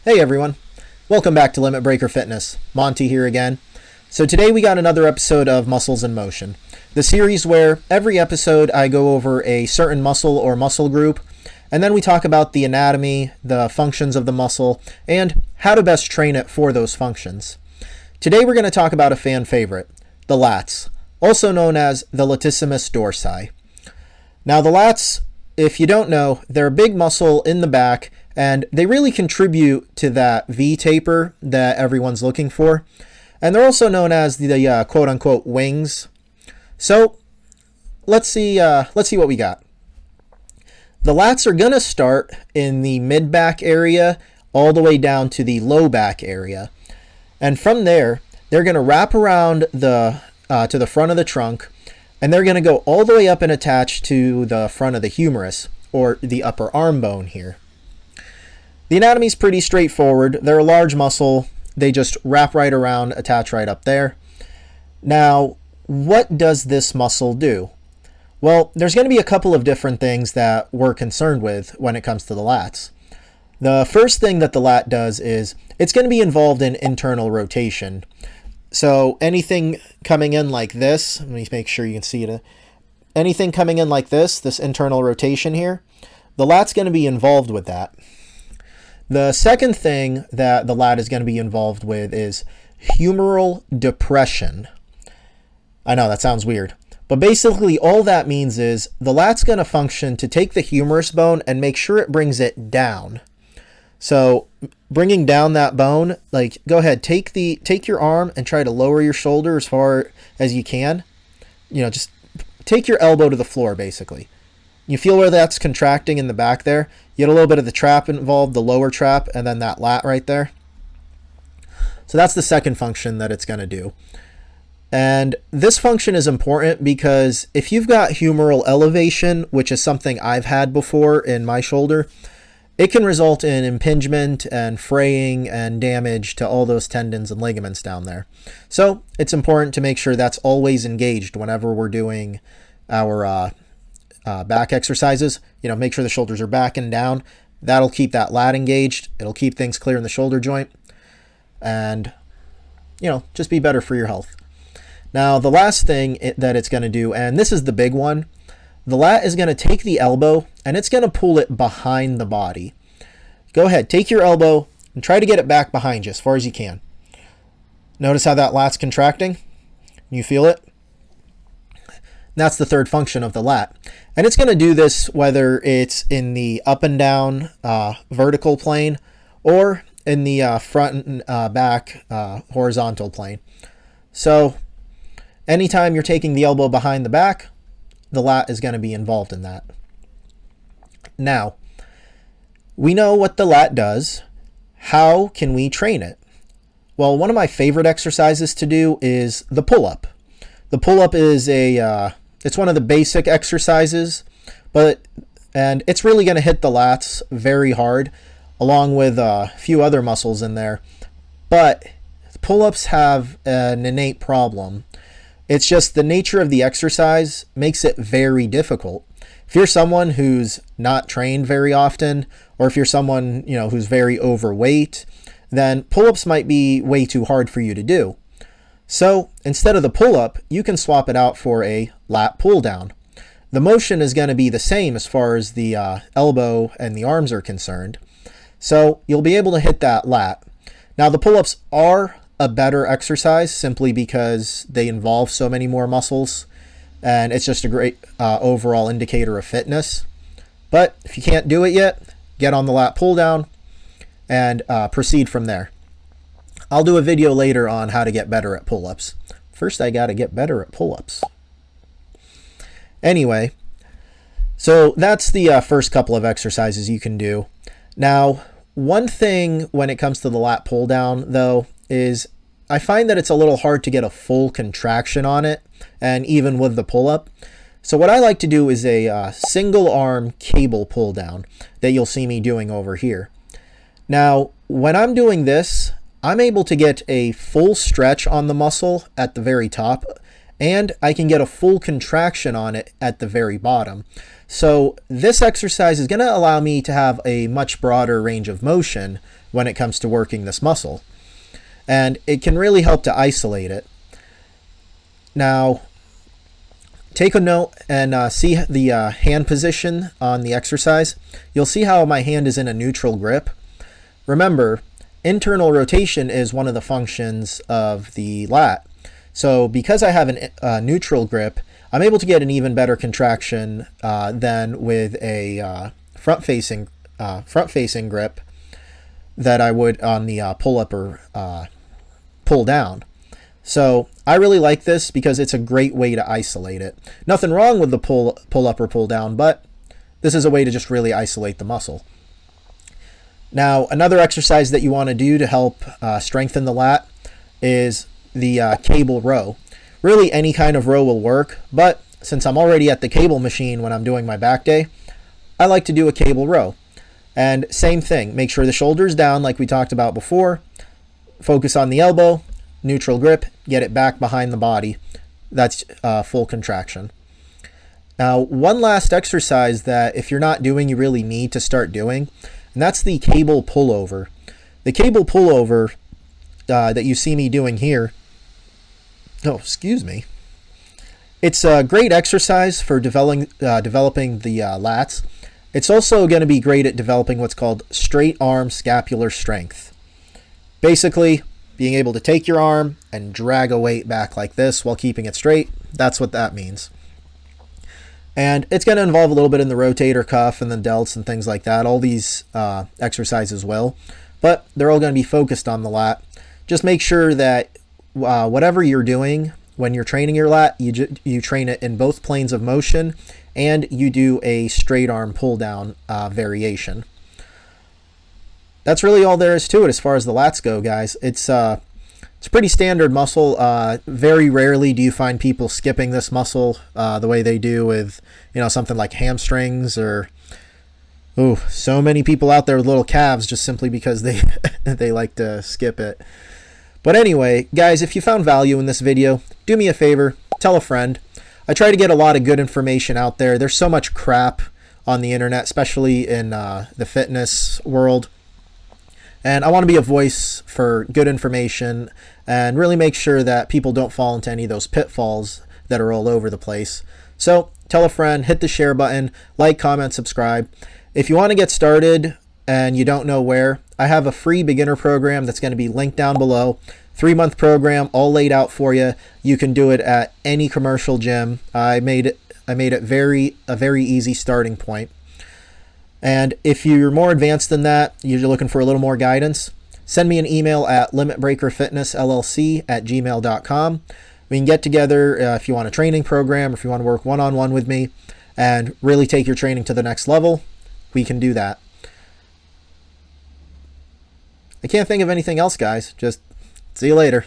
Hey everyone, welcome back to Limit Breaker Fitness. Monty here again. So today we got another episode of Muscles in Motion, the series where every episode I go over a certain muscle or muscle group, and then we talk about the anatomy, the functions of the muscle, and how to best train it for those functions. Today we're going to talk about a fan favorite, the lats, also known as the latissimus dorsi. Now the lats, if you don't know, they're a big muscle in the back, and they really contribute to that V taper that everyone's looking for. And they're also known as the quote-unquote wings. So let's see what we got. The lats are going to start in the mid-back area all the way down to the low back area. And from there, they're going to wrap around to the front of the trunk, and they're going to go all the way up and attach to the front of the humerus, or the upper arm bone here. The anatomy is pretty straightforward. They're a large muscle. They just wrap right around, attach right up there. Now, what does this muscle do? Well, there's going to be a couple of different things that we're concerned with when it comes to the lats. The first thing that the lat does is it's going to be involved in internal rotation. So anything coming in like this, let me make sure you can see it. Anything coming in like this internal rotation here, the lat's going to be involved with that. The second thing that the lat is going to be involved with is humeral depression. I know that sounds weird, but basically all that means is the lat's going to function to take the humerus bone and make sure it brings it down. So bringing down that bone, like go ahead, take your arm and try to lower your shoulder as far as you can. You know, just take your elbow to the floor basically. You feel where that's contracting in the back there. You get a little bit of the trap involved, the lower trap, and then that lat right there. So that's the second function that it's going to do. And this function is important because if you've got humeral elevation, which is something I've had before in my shoulder, it can result in impingement and fraying and damage to all those tendons and ligaments down there. So it's important to make sure that's always engaged whenever we're doing our back exercises. You know, make sure the shoulders are back and down. That'll keep that lat engaged. It'll keep things clear in the shoulder joint and, you know, just be better for your health. Now, the last thing that it's going to do, and this is the big one, the lat is going to take the elbow and it's going to pull it behind the body. Go ahead, take your elbow and try to get it back behind you as far as you can. Notice how that lat's contracting? You feel it? That's the third function of the lat. And it's going to do this whether it's in the up and down vertical plane or in the front and back horizontal plane. So anytime you're taking the elbow behind the back, the lat is going to be involved in that. Now, we know what the lat does. How can we train it? Well, one of my favorite exercises to do is the pull-up. The pull-up is it's one of the basic exercises, and it's really going to hit the lats very hard, along with a few other muscles in there. But pull-ups have an innate problem. It's just the nature of the exercise makes it very difficult. If you're someone who's not trained very often, or if you're someone, you know, who's very overweight, then pull-ups might be way too hard for you to do. So instead of the pull-up, you can swap it out for a lat pull-down. The motion is going to be the same as far as the elbow and the arms are concerned. So you'll be able to hit that lat. Now the pull-ups are a better exercise simply because they involve so many more muscles, and it's just a great overall indicator of fitness. But if you can't do it yet, get on the lat pull-down and proceed from there. I'll do a video later on how to get better at pull-ups. First, I got to get better at pull-ups. Anyway, so that's the first couple of exercises you can do. Now, one thing when it comes to the lat pull-down, though, is I find that it's a little hard to get a full contraction on it, and even with the pull-up. So what I like to do is a single arm cable pull-down that you'll see me doing over here. Now, when I'm doing this, I'm able to get a full stretch on the muscle at the very top, and I can get a full contraction on it at the very bottom. So this exercise is going to allow me to have a much broader range of motion when it comes to working this muscle. And it can really help to isolate it. Now, take a note and see the hand position on the exercise. You'll see how my hand is in a neutral grip. Remember, internal rotation is one of the functions of the lat. So because I have a neutral grip, I'm able to get an even better contraction than with a front-facing grip that I would on the pull-up or pull-down. So I really like this because it's a great way to isolate it. Nothing wrong with the pull-up or pull-down, but this is a way to just really isolate the muscle. Now, another exercise that you want to do to help strengthen the lat is the cable row. Really, any kind of row will work, but since I'm already at the cable machine when I'm doing my back day, I like to do a cable row. And same thing, make sure the shoulder's down like we talked about before. Focus on the elbow, neutral grip, get it back behind the body. That's full contraction. Now, one last exercise that if you're not doing, you really need to start doing, and that's the cable pullover. The cable pullover that you see me doing here, it's a great exercise for developing the lats. It's also going to be great at developing what's called straight arm scapular strength. Basically, being able to take your arm and drag a weight back like this while keeping it straight. That's what that means. And it's going to involve a little bit in the rotator cuff and the delts and things like that. All these exercises will, but they're all going to be focused on the lat. Just make sure that whatever you're doing when you're training your lat, you train it in both planes of motion, and you do a straight arm pull down variation. That's really all there is to it as far as the lats go, guys. It's a pretty standard muscle. Very rarely do you find people skipping this muscle the way they do with, something like hamstrings or, so many people out there with little calves just simply because they they like to skip it. But anyway, guys, if you found value in this video, do me a favor, tell a friend. I try to get a lot of good information out there. There's so much crap on the internet, especially in the fitness world. And I want to be a voice for good information and really make sure that people don't fall into any of those pitfalls that are all over the place. So tell a friend, hit the share button, like, comment, subscribe. If you want to get started and you don't know where, I have a free beginner program that's going to be linked down below. 3-month program all laid out for you. You can do it at any commercial gym. I made it a very easy starting point. And if you're more advanced than that, you're looking for a little more guidance, send me an email at limitbreakerfitnessllc@gmail.com. We can get together if you want a training program, or if you want to work one-on-one with me and really take your training to the next level, we can do that. I can't think of anything else, guys. Just see you later.